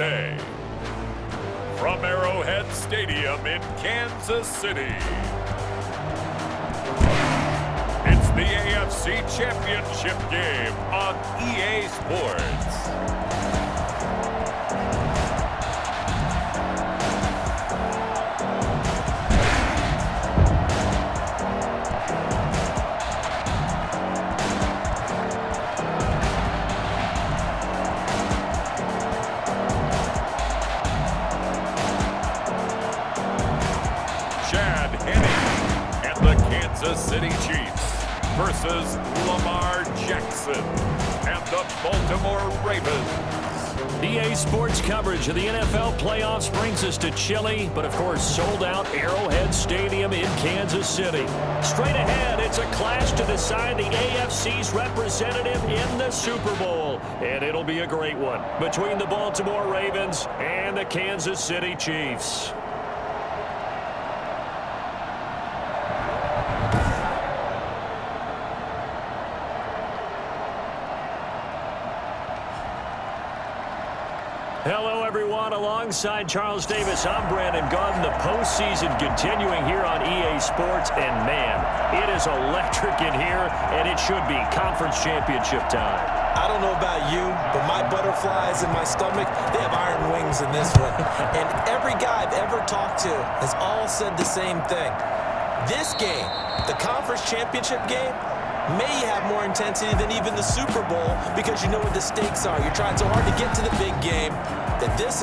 Tuesday, from Arrowhead Stadium in Kansas City, it's the AFC Championship game on EA Sports. Kansas City Chiefs versus Lamar Jackson and the Baltimore Ravens. EA Sports coverage of the NFL playoffs brings us to chilly, but of course sold out Arrowhead Stadium in Kansas City. Straight ahead, it's a clash to decide the AFC's representative in the Super Bowl. And it'll be a great one between the Baltimore Ravens and the Kansas City Chiefs. Hello, everyone. Alongside Charles Davis, I'm Brandon Gaudin. The postseason continuing here on EA Sports. And, man, it is electric in here, and it should be conference championship time. I don't know about you, but my butterflies in my stomach, they have iron wings in this one. And every guy I've ever talked to has all said the same thing. This game, the conference championship game, may have more intensity than even the Super Bowl because you know what the stakes are. You're trying so hard to get to the big game that this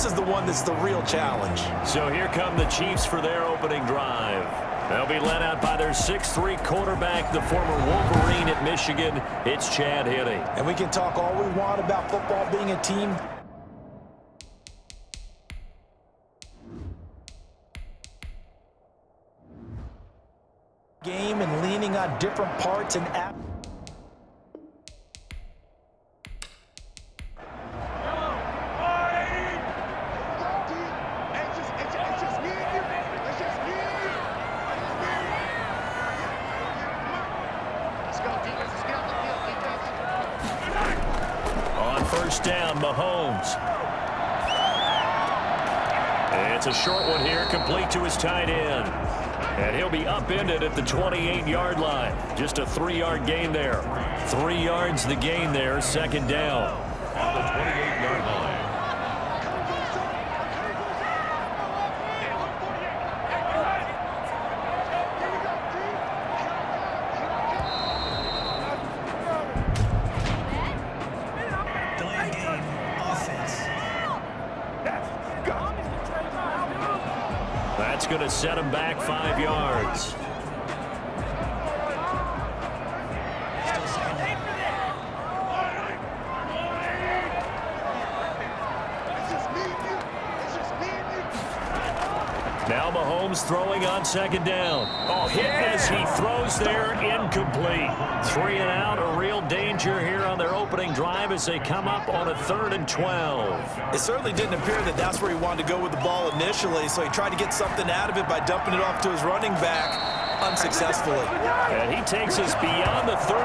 is the one that's the real challenge. So here come the Chiefs for their opening drive. They'll be led out by their 6'3" quarterback, the former Wolverine at Michigan. It's Chad Henne. And we can talk all we want about football being a team game and leaning on different parts and on first down, Mahomes. It's a short one here, complete to his tight end. And he'll be upended at the 28-yard line. Just a 3-yard gain there. 3 yards the gain there, second down. At the 28-yard line. Delayed game, offense. That's going to set him back 5 yards. Now Mahomes throwing on second down. Oh, hit as he throws there, incomplete. 3 and out, a real danger here on their opening drive as they come up on a 3rd and 12. It certainly didn't appear that that's where he wanted to go with the ball initially, so he tried to get something out of it by dumping it off to his running back unsuccessfully. And he takes us beyond the 35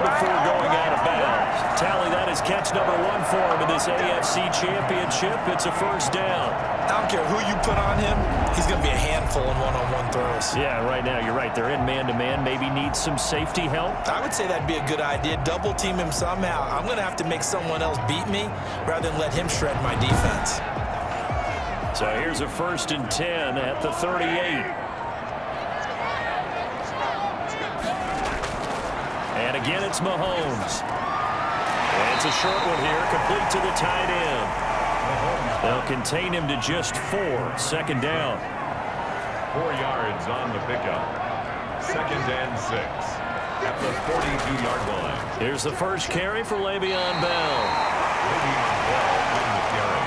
before going out of bounds. Tally, that is catch number 1 for him in this AFC Championship. It's a first down. I don't care who you put on him, he's going to be a handful in one-on-one throws. Yeah, right now, you're right. They're in man-to-man. Maybe needs some safety help. I would say that'd be a good idea. Double team him somehow. I'm going to have to make someone else beat me rather than let him shred my defense. So here's a 1st and 10 at the 38. And again, it's Mahomes. And it's a short one here, complete to the tight end. They'll contain him to just 4. Second down. 4 yards on the pickup. 2nd and 6 at the 42-yard line. Here's the first carry for Le'Veon Bell. Le'Veon Bell on the carry.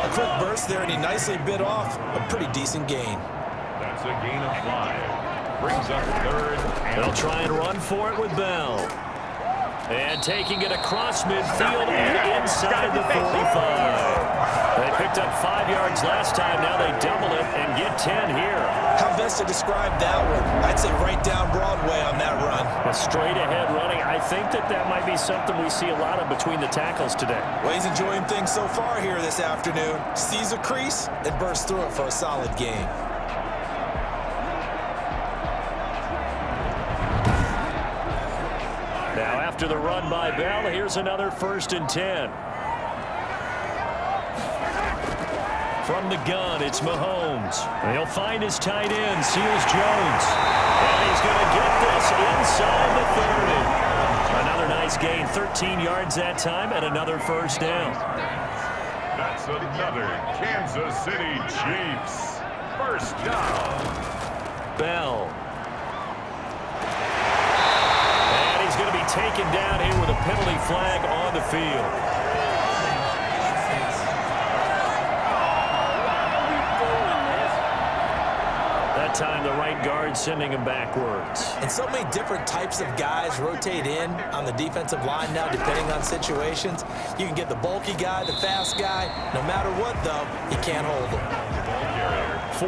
A quick burst there, and he nicely bit off a pretty decent gain. That's a gain of 5. Brings up 3rd and They'll try and run for it with Bell. And taking it across midfield and inside the 45. They picked up 5 yards last time. Now they double it and get 10 here. How best to describe that one? I'd say right down Broadway on that run. A straight-ahead running. I think that might be something we see a lot of between the tackles today. Well, he's enjoying things so far here this afternoon. Sees a crease and bursts through it for a solid game. Now after the run by Bell, here's another 1st and 10. From the gun, it's Mahomes. He'll find his tight end, Seals Jones. And he's going to get this inside the 30. Another nice gain, 13 yards that time, and another 1st down. That's another Kansas City Chiefs 1st down. Bell. And he's going to be taken down here with a penalty flag on the field. Time the right guard sending him backwards. And so many different types of guys rotate in on the defensive line now depending on situations. You can get the bulky guy, the fast guy. No matter what, though, you can't hold him.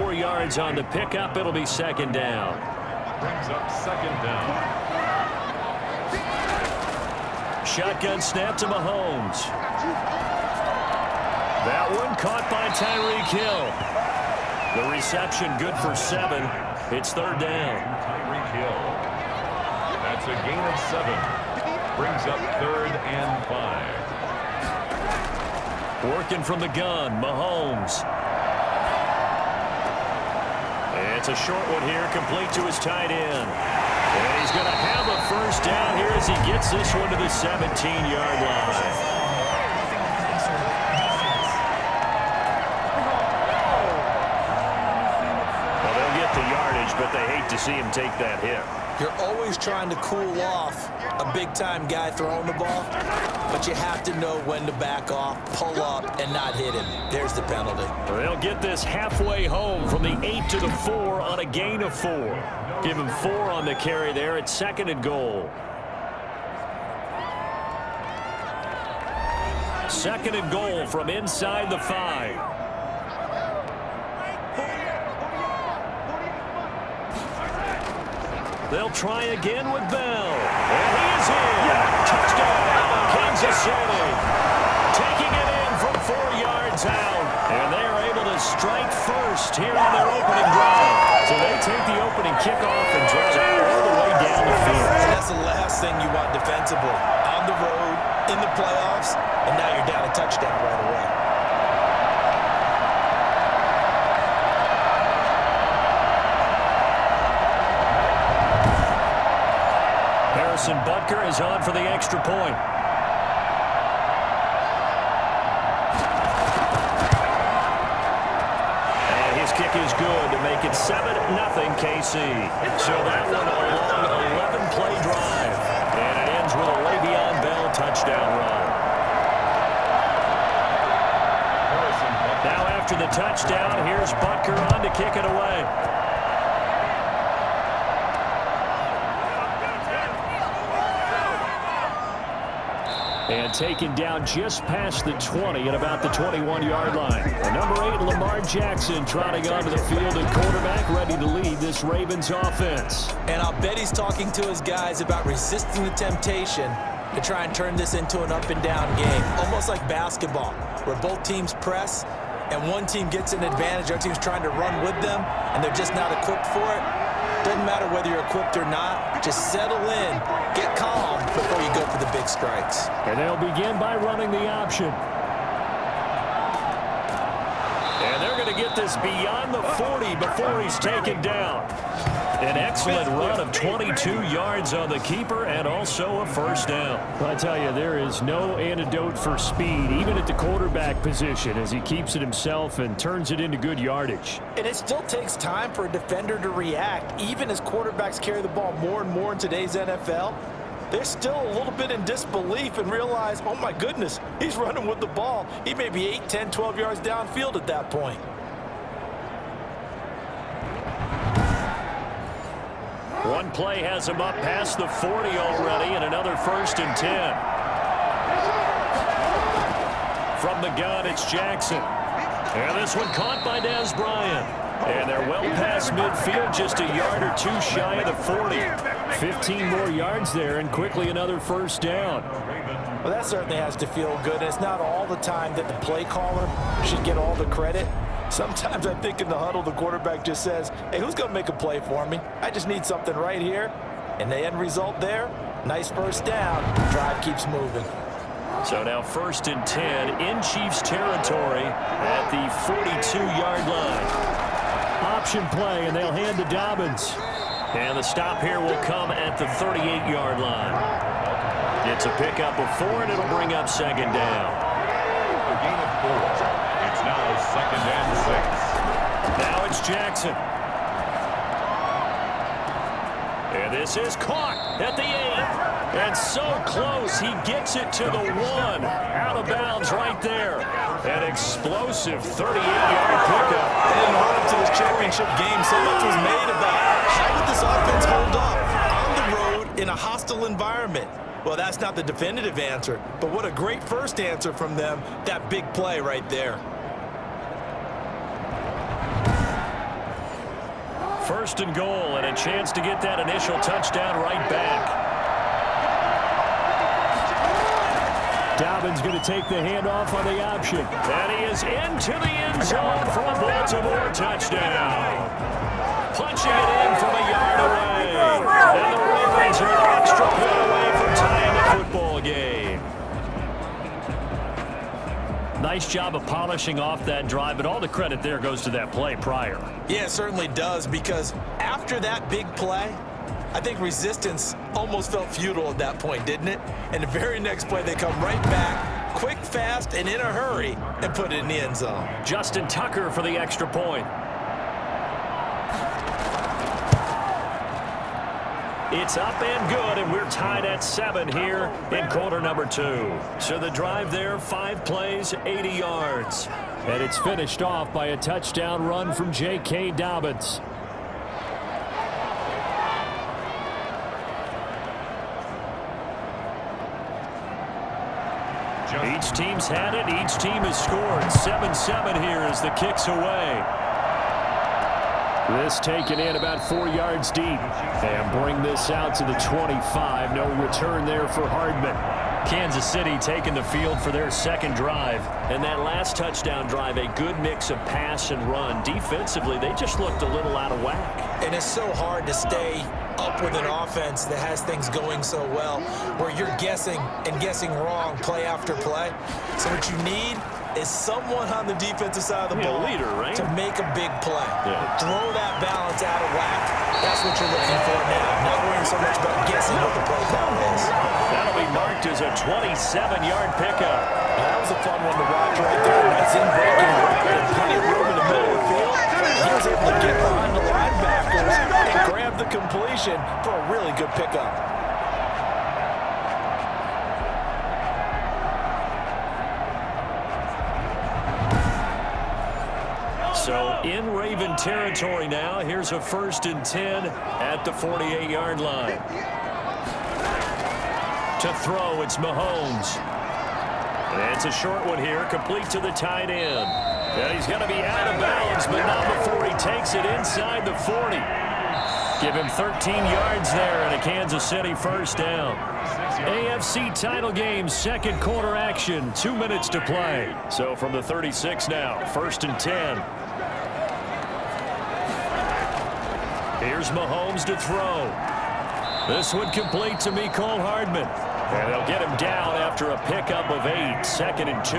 4 yards on the pickup. It'll be 2nd down. Brings up 2nd down. Shotgun snap to Mahomes. That one caught by Tyreek Hill. The reception good for 7. It's 3rd down. Tyreek Hill. That's a gain of 7. Brings up 3rd and 5. Working from the gun, Mahomes. It's a short one here, complete to his tight end. And he's going to have a 1st down here as he gets this one to the 17-yard line. But they hate to see him take that hit. You're always trying to cool off a big-time guy throwing the ball, but you have to know when to back off, pull up, and not hit him. There's the penalty. They'll get this halfway home from the 8 to the 4 on a gain of 4. Give him 4 on the carry there at 2nd and goal. 2nd and goal from inside the 5. They'll try again with Bell. And he is in. Touchdown, Kansas City. Taking it in from 4 yards out. And they are able to strike first here on their opening drive. So they take the opening kickoff and drive it all the way down the field. That's the last thing you want defensively. On the road, in the playoffs, and now you're down a touchdown right away. Butker is on for the extra point. And his kick is good to make it 7-0 KC. So that one a long 11-play drive. And it ends with a Le'Veon Bell touchdown run. Now after the touchdown, here's Butker on to kick it away. And taken down just past the 20 at about the 21-yard line. The number 8, Lamar Jackson, trotting onto the field at quarterback, ready to lead this Ravens offense. And I'll bet he's talking to his guys about resisting the temptation to try and turn this into an up-and-down game. Almost like basketball, where both teams press, and one team gets an advantage, the other team's trying to run with them, and they're just not equipped for it. Doesn't matter whether you're equipped or not. Just settle in, get calm before you go for the big strikes. And they'll begin by running the option. And they're going to get this beyond the 40 before he's taken down. An excellent run of 22 yards on the keeper and also a 1st down. I tell you, there is no antidote for speed, even at the quarterback position, as he keeps it himself and turns it into good yardage. And it still takes time for a defender to react, even as quarterbacks carry the ball more and more in today's NFL. They're still a little bit in disbelief and realize, oh my goodness, he's running with the ball. He may be 8, 10, 12 yards downfield at that point. One play has him up past the 40 already, and another 1st and 10. From the gun, it's Jackson. And this one caught by Des Bryant. And they're well past midfield, just a yard or two shy of the 40. 15 more yards there, and quickly another first down. Well, that certainly has to feel good. And it's not all the time that the play caller should get all the credit. Sometimes I think in the huddle, the quarterback just says, hey, who's going to make a play for me? I just need something right here. And the end result there, nice first down. Drive keeps moving. So now 1st and 10 in Chiefs territory at the 42-yard line. Option play, and they'll hand to Dobbins. And the stop here will come at the 38-yard line. It's a pickup of 4, and it'll bring up 2nd down. A gain of 4. It's now 2nd and 6. Now it's Jackson. And this is caught at the 8. And so close, he gets it to the 1. Out of bounds right there. An explosive 38-yard pickup. And in order to this championship game, so much was made about how would this offense hold up on the road in a hostile environment. Well, that's not the definitive answer, but what a great first answer from them, that big play right there. 1st and goal, and a chance to get that initial touchdown right back. Dobbins going to take the handoff on the option. And he is into the end zone for a Baltimore touchdown. Punching it in from a yard away. And the Ravens are an extra point away from tying the football game. Nice job of polishing off that drive, but all the credit there goes to that play prior. Yeah, it certainly does, because after that big play, I think resistance almost felt futile at that point, didn't it? And the very next play, they come right back, quick, fast, and in a hurry, and put it in the end zone. Justin Tucker for the extra point. It's up and good, and we're tied at 7 here in quarter number 2. So the drive there, 5 plays, 80 yards. And it's finished off by a touchdown run from J.K. Dobbins. Each team's had it. Each team has scored. 7-7 here as the kick's away. This taken in about 4 yards deep. And bring this out to the 25. No return there for Hardman. Kansas City taking the field for their second drive. And that last touchdown drive, a good mix of pass and run. Defensively, they just looked a little out of whack. And it's so hard to stay up with an offense that has things going so well, where you're guessing and guessing wrong play after play. So what you need is someone on the defensive side of the ball leader, right? to make a big play. Yeah. Throw that balance out of whack. That's what you're looking for now. Not worrying so much about guessing what the play call is. That'll be marked as a 27-yard pickup. That was a fun one to watch right there. Nice in-breaking route and plenty of room in the middle of the field. He was able to get behind the linebackers and grab the completion for a really good pickup. So in Raven territory now. Here's a 1st and 10 at the 48-yard line. To throw, it's Mahomes. And it's a short one here, complete to the tight end. And he's going to be out of bounds, but not before he takes it inside the 40. Give him 13 yards there and a Kansas City first down. AFC title game, second quarter action, 2 minutes to play. So from the 36 now, 1st and 10. Here's Mahomes to throw. This one complete to Mecole Hardman. And they'll get him down after a pickup of 8, 2nd and 2.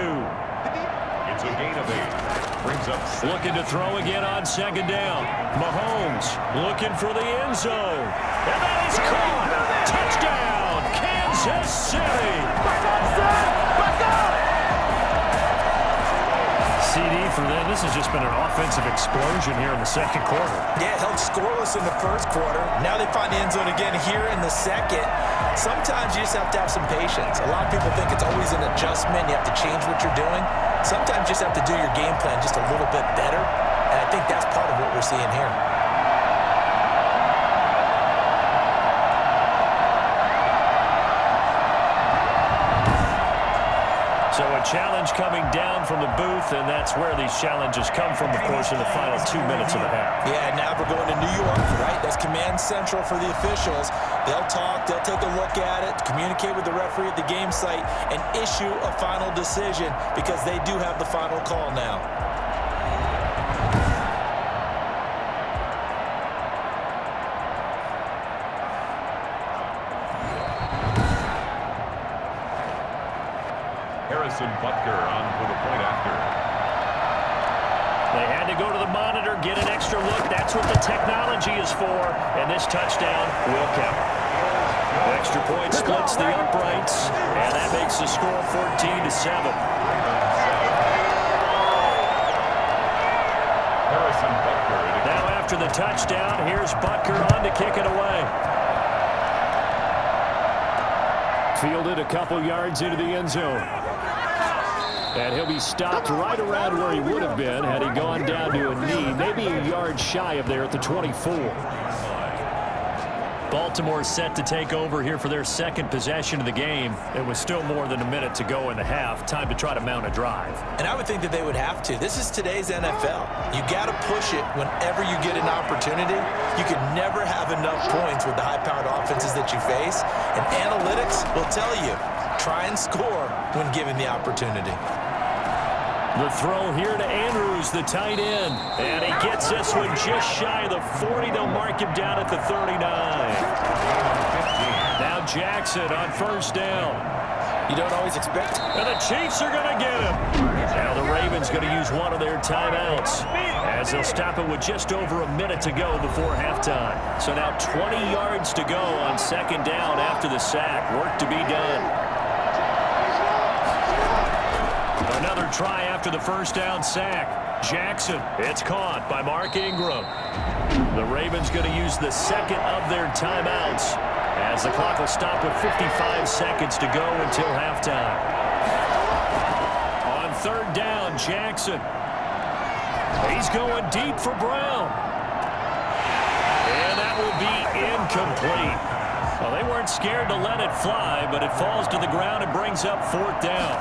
It's a gain of 8. Brings up 6. Looking to throw again on 2nd down. Mahomes looking for the end zone. And that is caught. Touchdown, Kansas City. CD for them. This has just been an offensive explosion here in the second quarter. Yeah, held scoreless in the first quarter. Now they find the end zone again here in the second. Sometimes you just have to have some patience. A lot of people think it's always an adjustment. You have to change what you're doing. Sometimes you just have to do your game plan just a little bit better. And I think that's part of what we're seeing here. So a A challenge coming down from the booth, and that's where these challenges come from, of course, in the final 2 minutes of the half. Yeah, now we're going to New York, right? That's command central for the officials. They'll talk, they'll take a look at it, communicate with the referee at the game site, and issue a final decision because they do have the final call now. Butker on for the point after. They had to go to the monitor, get an extra look. That's what the technology is for, and this touchdown will count. Extra point splits the uprights, and that makes the score 14-7. Now after the touchdown, here's Butker on to kick it away. Fielded a couple yards into the end zone. And he'll be stopped right around where he would have been had he gone down to a knee, maybe a yard shy of there at the 24. Baltimore set to take over here for their second possession of the game. It was still more than a minute to go in the half. Time to try to mount a drive. And I would think that they would have to. This is today's NFL. You got to push it whenever you get an opportunity. You can never have enough points with the high-powered offenses that you face. And analytics will tell you, try and score when given the opportunity. The throw here to Andrews, the tight end. And he gets this one just shy of the 40. They'll mark him down at the 39. Now Jackson on first down. You don't always expect. And the Chiefs are going to get him. Now the Ravens going to use one of their timeouts as they'll stop it with just over a minute to go before halftime. So now 20 yards to go on second down after the sack. Work to be done. Another try after the first down sack. Jackson, it's caught by Mark Ingram. The Ravens going to use the second of their timeouts as the clock will stop with 55 seconds to go until halftime. On third down, Jackson. He's going deep for Brown. And that will be incomplete. Well, they weren't scared to let it fly, but it falls to the ground and brings up fourth down.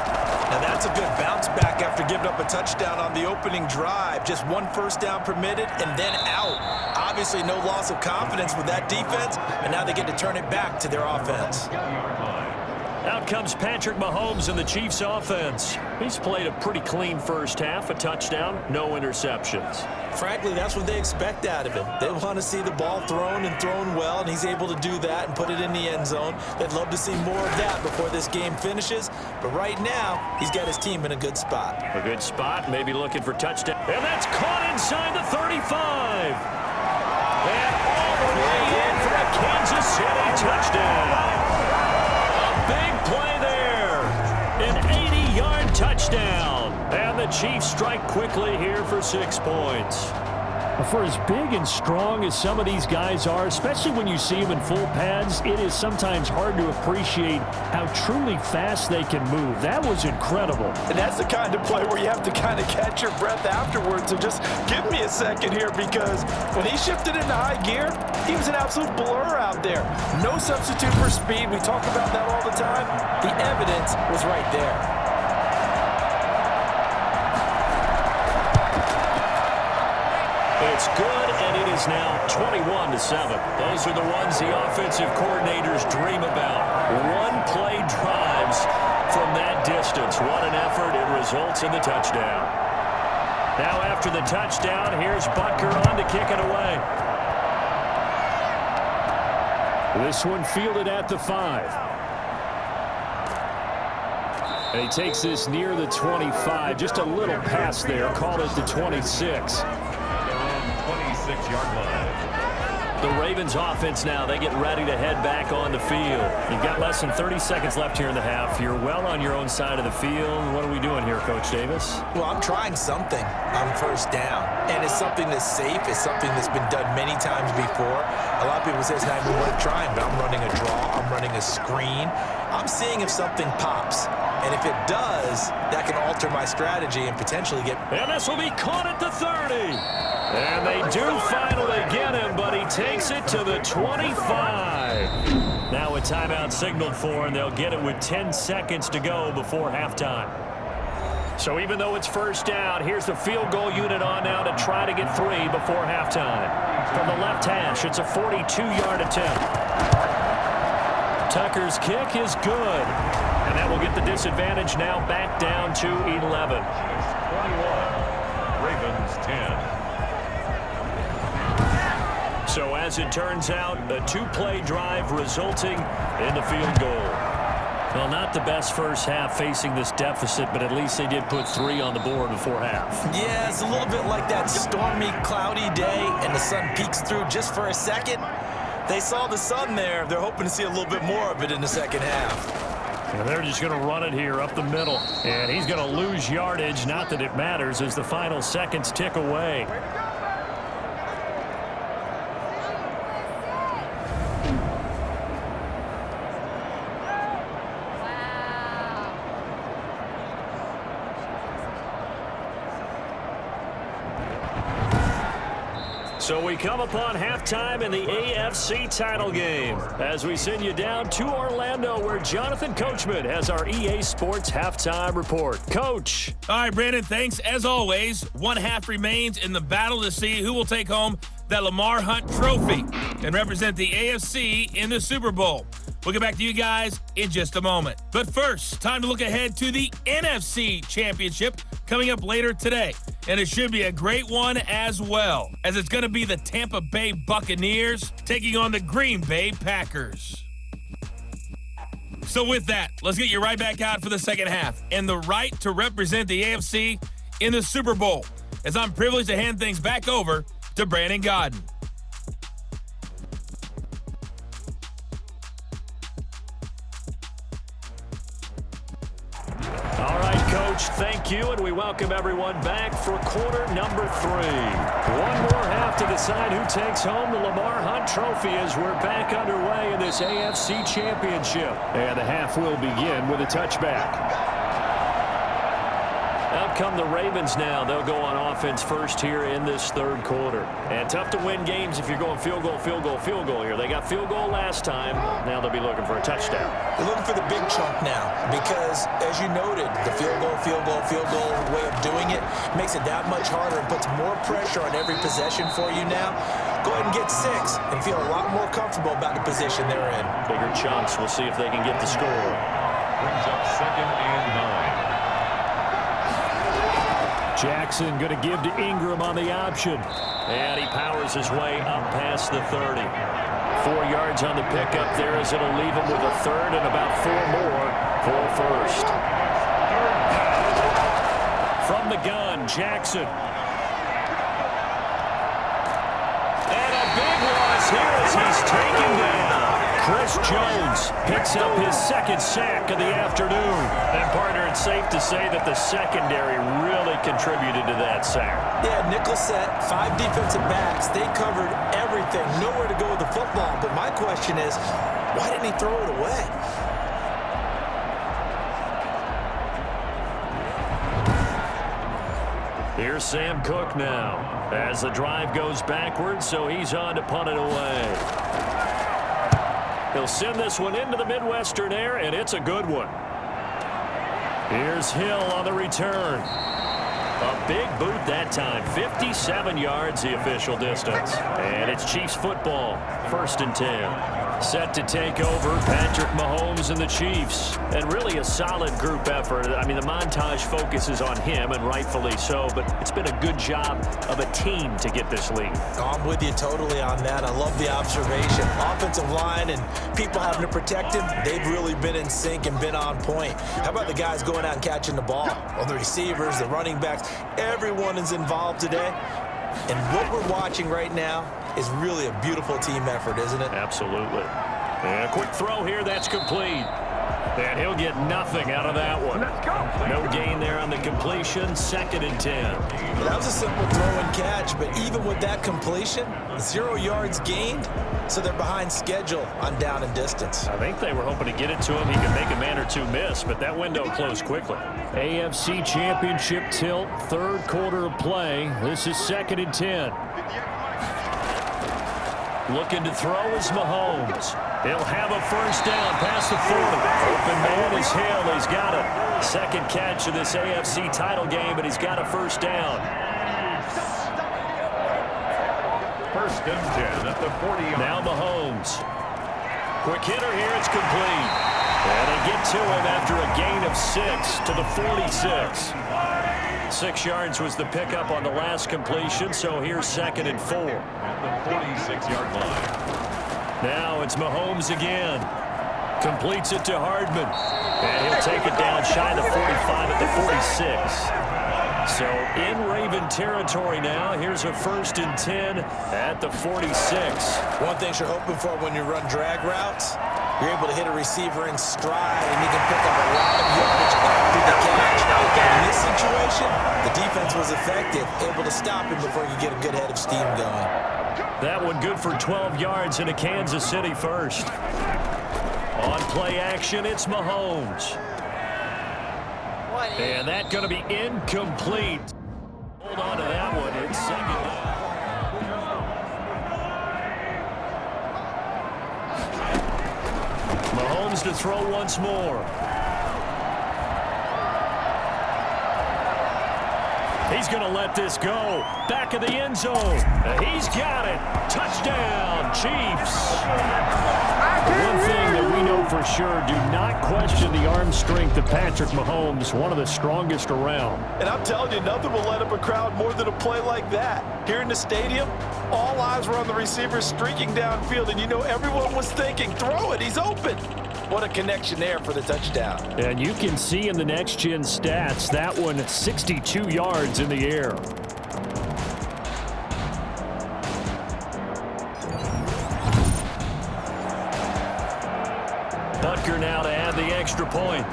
Now that's a good bounce back after giving up a touchdown on the opening drive. Just one first down permitted and then out. Obviously no loss of confidence with that defense, and now they get to turn it back to their offense. Out comes Patrick Mahomes in the Chiefs offense. He's played a pretty clean first half, a touchdown, no interceptions. Frankly, that's what they expect out of him. They want to see the ball thrown and thrown well, and he's able to do that and put it in the end zone. They'd love to see more of that before this game finishes, but right now, he's got his team in a good spot. A good spot, maybe looking for touchdown. And that's caught inside the 35. And all the way in for a Kansas City touchdown. Big play there. An 80-yard touchdown. And the Chiefs strike quickly here for 6 points. For as big and strong as some of these guys are, especially when you see them in full pads, it is sometimes hard to appreciate how truly fast they can move. That was incredible. And that's the kind of play where you have to kind of catch your breath afterwards. So just give me a second here, because when he shifted into high gear, he was an absolute blur out there. No substitute for speed. We talk about that all the time. The evidence was right there. It's good, and it is now 21-7. Those are the ones the offensive coordinators dream about. One-play drives from that distance. What an effort. It results in the touchdown. Now after the touchdown, here's Butker on to kick it away. This one fielded at the 5. And he takes this near the 25. Just a little pass there. Call it the 26. 26-yard line. The Ravens offense now, they get ready to head back on the field. You've got less than 30 seconds left here in the half. You're well on your own side of the field. What are we doing here, Coach Davis? Well, I'm trying something on first down. And it's something that's safe. It's something that's been done many times before. A lot of people say it's not even worth trying, but I'm running a draw. I'm running a screen. I'm seeing if something pops. And if it does, that can alter my strategy and potentially get... And this will be caught at the 30. And they do finally get him, but he takes it to the 25. Now a timeout signaled for, and they'll get it with 10 seconds to go before halftime. So even though it's first down, here's the field goal unit on now to try to get 3 before halftime. From the left hash, it's a 42-yard attempt. Tucker's kick is good. And that will get the disadvantage now back down to 11. 21. Ravens 10. So as it turns out, a 2-play drive resulting in the field goal. Well, not the best first half facing this deficit, but at least they did put 3 on the board before half. Yeah, it's a little bit like that stormy, cloudy day, and the sun peeks through just for a second. They saw the sun there. They're hoping to see a little bit more of it in the second half. And they're just going to run it here up the middle. And he's going to lose yardage. Not that it matters as the final seconds tick away. So we come upon halftime in the AFC title game as we send you down to Orlando where Jonathan Coachman has our EA Sports halftime report. Coach. All right, Brandon, thanks. As always, 1 half remains in the battle to see who will take home that Lamar Hunt trophy and represent the AFC in the Super Bowl. We'll get back to you guys in just a moment. But first, time to look ahead to the NFC Championship coming up later today. And it should be a great one as well, as it's going to be the Tampa Bay Buccaneers taking on the Green Bay Packers. So with that, let's get you right back out for the second half and the right to represent the AFC in the Super Bowl, as I'm privileged to hand things back over to Brandon Godden. All right, Coach, thank you, and we welcome everyone back for quarter number 3. One more half to decide who takes home the Lamar Hunt trophy as we're back underway in this AFC Championship. And the half will begin with a touchback. Out come the Ravens now. They'll go on offense first here in this third quarter. And tough to win games if you're going field goal, field goal, field goal here. They got field goal last time. Now they'll be looking for a touchdown. They're looking for the big chunk now because, as you noted, the field goal way of doing it makes it that much harder and puts more pressure on every possession for you now. Go ahead and get 6 and feel a lot more comfortable about the position they're in. Bigger chunks. We'll see if they can get the score. Brings up 2nd and 9. Jackson going to give to Ingram on the option. And he powers his way up past the 30. 4 yards on the pickup there as it'll leave him with a third and about 4 more for first. From the gun, Jackson. And a big loss here as he's taken down. Chris Jones picks up his 2nd sack of the afternoon. And, partner, it's safe to say that the secondary really contributed to that sack. Yeah, nickel set, 5 defensive backs. They covered everything. Nowhere to go with the football. But my question is, why didn't he throw it away? Here's Sam Cook now as the drive goes backwards, so he's on to punt it away. He'll send this one into the Midwestern air, and it's a good one. Here's Hill on the return. A big boot that time. 57 yards the official distance. And it's Chiefs football. 1st and 10. Set to take over, Patrick Mahomes and the Chiefs. And really a solid group effort. I mean, the montage focuses on him, and rightfully so, but it's been a good job of a team to get this lead. I'm with you totally on that. I love the observation. Offensive line and people having to protect him, they've really been in sync and been on point. How about the guys going out and catching the ball? Well, the receivers, the running backs, everyone is involved today. And what we're watching right now is really a beautiful team effort, isn't it? Absolutely. And a quick throw here, that's complete. And he'll get nothing out of that one. No gain there on the completion. 2nd and 10. Well, that was a simple throw and catch, but even with that completion, 0 yards gained, so they're behind schedule on down and distance. I think they were hoping to get it to him. He could make a man or two miss, but that window closed quickly. AFC Championship tilt, 3rd quarter of play. This is 2nd and 10. Looking to throw is Mahomes. He'll have a first down past the 40. Open man is Hill. He's got it. Second catch of this AFC title game, but he's got a first down. First and 10 at the 40-yard. Now Mahomes. Quick hitter here. It's complete. And they get to him after a gain of 6 to the 46. 6 yards was the pickup on the last completion, so here's 2nd and 4. At the 46-yard line. Now it's Mahomes again. Completes it to Hardman. And he'll take it down shy of the 45 at the 46. So in Raven territory now. Here's a 1st and 10 at the 46. One thing you're hoping for when you run drag routes, you're able to hit a receiver in stride, and he can pick up a lot of yardage after the catch. In this situation, the defense was effective, able to stop him before you get a good head of steam going. That one good for 12 yards in a Kansas City first. On play action, it's Mahomes. And that's going to be incomplete. Hold on to that one. It's 2nd down. Mahomes to throw once more. He's going to let this go. Back of the end zone. He's got it. Touchdown, Chiefs. One thing that we know for sure, do not question the arm strength of Patrick Mahomes, one of the strongest around. And I'm telling you, nothing will let up a crowd more than a play like that. Here in the stadium, all eyes were on the receiver streaking downfield, and you know everyone was thinking, throw it, he's open. What a connection there for the touchdown. And you can see in the next-gen stats, that one 62 yards in the air. Butker now to add the extra point.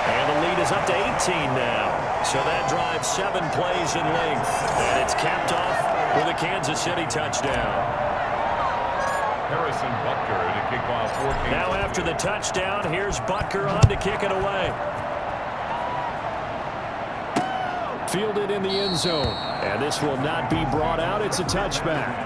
And the lead is up to 18 now. So that drives 7 plays in length. And it's capped off with a Kansas City touchdown. Harrison Butker to kick off 14. Now after the touchdown, here's Butker on to kick it away. Fielded in the end zone. And this will not be brought out. It's a touchback.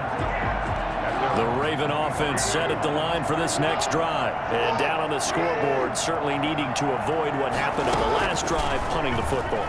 The Raven offense set at the line for this next drive. And down on the scoreboard, certainly needing to avoid what happened on the last drive, punting the football.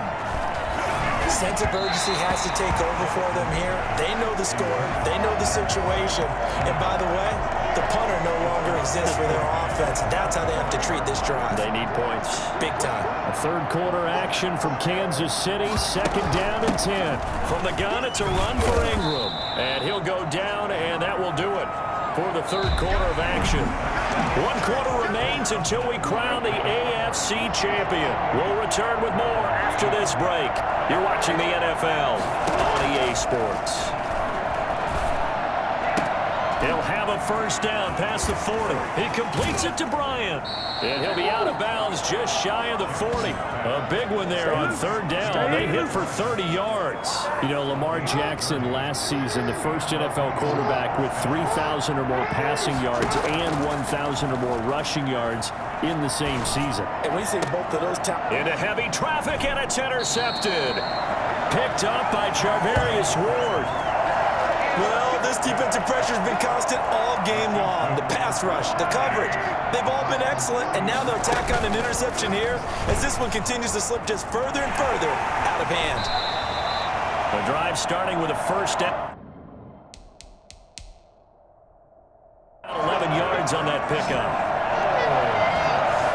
Sense of urgency has to take over for them here. They know the score. They know the situation. And by the way, the punter no longer exists for their offense. That's how they have to treat this drive. They need points. Big time. A third quarter action from Kansas City. 2nd down and 10. From the gun, it's a run for Ingram. And he'll go down, and that will do it for the third quarter of action. 1 quarter remains until we crown the AFC champion. We'll return with more after this break. You're watching the NFL on EA Sports. He'll have a first down past the 40. He completes it to Bryant. And he'll be out of bounds just shy of the 40. A big one there on 3rd down. They hit for 30 yards. You know, Lamar Jackson last season, the first NFL quarterback with 3,000 or more passing yards and 1,000 or more rushing yards in the same season. And we see both of those into heavy traffic, and it's intercepted. Picked up by Charvarius Ward. Well, this defensive pressure has been constant all game long. The pass rush, the coverage, they've all been excellent, and now they'll tack on an interception here as this one continues to slip just further and further out of hand. The drive starting with a first down. 11 yards on that pickup.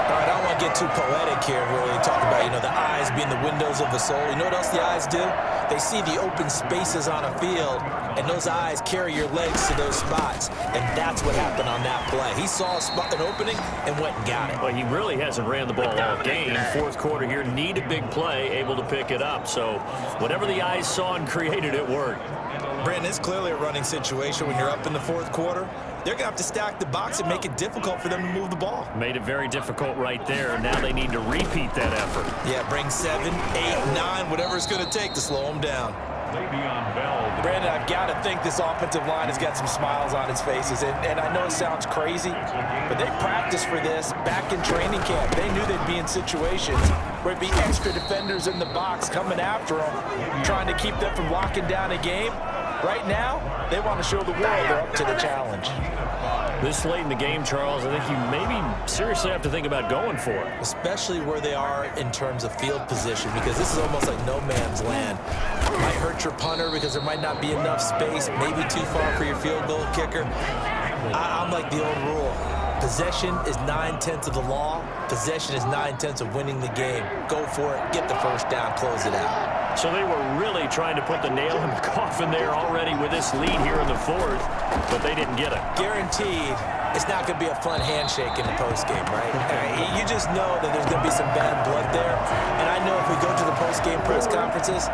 All right, I don't want to get too poetic here, really, talk about, you know, the eyes being the windows of the soul. You know what else the eyes do? They see the open spaces on a field, and those eyes carry your legs to those spots, and that's what happened on that play. He saw a spot, an opening, and went and got it. Well, he really hasn't ran the ball all game. 4th quarter here, need a big play, able to pick it up. So whatever the eyes saw and created, it worked. Brandon, it's clearly a running situation when you're up in the 4th quarter. They're going to have to stack the box and make it difficult for them to move the ball. Made it very difficult right there. Now they need to repeat that effort. Yeah, bring 7, 8, 9, whatever it's going to take to slow them down. Le'Veon Bell. Brandon, I've got to think this offensive line has got some smiles on its faces. And I know it sounds crazy, but they practiced for this back in training camp. They knew they'd be in situations There'd be extra defenders in the box coming after them, trying to keep them from locking down a game. Right now, they want to show the world they're up to the challenge. This late in the game, Charles, I think you maybe seriously have to think about going for it. Especially where they are in terms of field position, because this is almost like no man's land. Might hurt your punter because there might not be enough space, maybe too far for your field goal kicker. I'm like the old rule. Possession is 9/10 of the law. Possession is 9/10 of winning the game. Go for it, get the first down, close it out. So they were really trying to put the nail in the coffin there already with this lead here in the fourth, but they didn't get it. Guaranteed, it's not going to be a fun handshake in the postgame, right? You just know that there's going to be some bad blood there. And I know if we go to the postgame press conferences,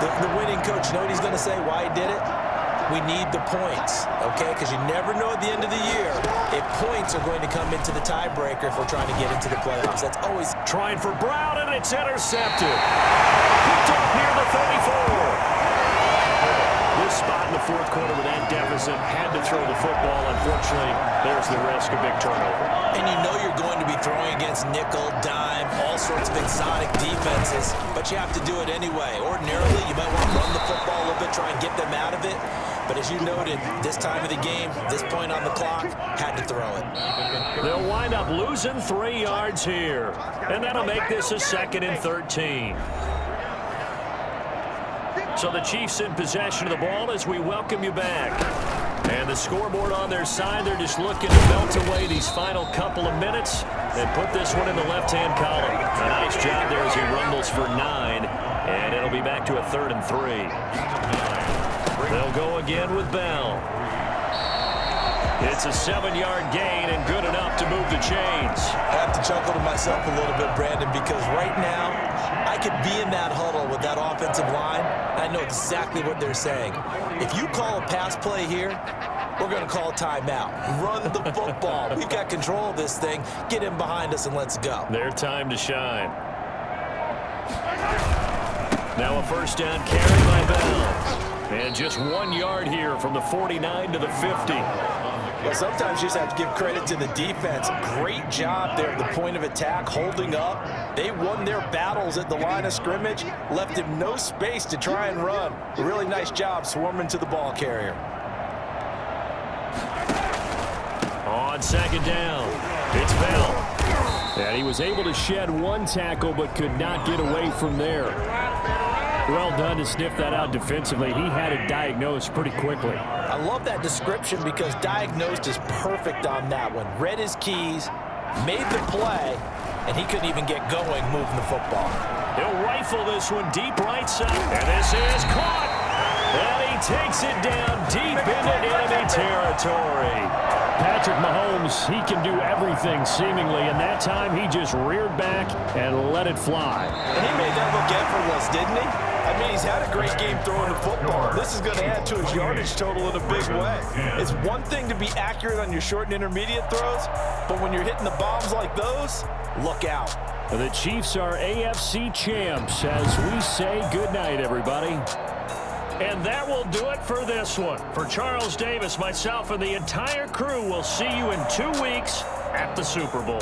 the winning coach, you know what he's going to say, why he did it? We need the points, okay? Because you never know at the end of the year if points are going to come into the tiebreaker if we're trying to get into the playoffs. That's always trying for Brown, and it's intercepted. Picked off near the 34. This spot in the fourth quarter with that deficit had to throw the football. Unfortunately, there's the risk of big turnover. And you know you're going to be throwing against nickel, dime, all sorts of exotic defenses, but you have to do it anyway. Ordinarily, you might want to run the football a little bit, try and get them out of it. But as you noted, this time of the game, this point on the clock, had to throw it. They'll wind up losing 3 yards here, and that'll make this a 2nd and 13. So the Chiefs in possession of the ball as we welcome you back. And the scoreboard on their side, they're just looking to melt away these final couple of minutes and put this one in the left-hand column. A nice job there as he rumbles for 9, and it'll be back to a 3rd and 3. They'll go again with Bell. It's a 7-yard gain and good enough to move the chains. I have to chuckle to myself a little bit, Brandon, because right now I could be in that huddle with that offensive line. I know exactly what they're saying. If you call a pass play here, we're going to call a timeout. Run the football. We've got control of this thing. Get in behind us and let's go. Their time to shine. Now a first down carry by Bell. And just 1 yard here from the 49 to the 50. Well, sometimes you just have to give credit to the defense. Great job there at the point of attack, holding up. They won their battles at the line of scrimmage, left him no space to try and run. A really nice job swarming to the ball carrier. On 2nd down, it's Bell. And he was able to shed 1 tackle but could not get away from there. Well done to sniff that out defensively. He had it diagnosed pretty quickly. I love that description because diagnosed is perfect on that one. Read his keys, made the play, and he couldn't even get going moving the football. He'll rifle this one deep right side. And this is caught. And he takes it down deep into enemy territory. Patrick Mahomes, he can do everything seemingly, and that time he just reared back and let it fly. And he made that look effortless, didn't he? I mean, he's had a great game throwing the football. This is going to add to his yardage total in a big way. It's one thing to be accurate on your short and intermediate throws, but when you're hitting the bombs like those, look out. The Chiefs are AFC champs as we say goodnight, everybody. And that will do it for this one. For Charles Davis, myself, and the entire crew, we'll see you in 2 weeks at the Super Bowl.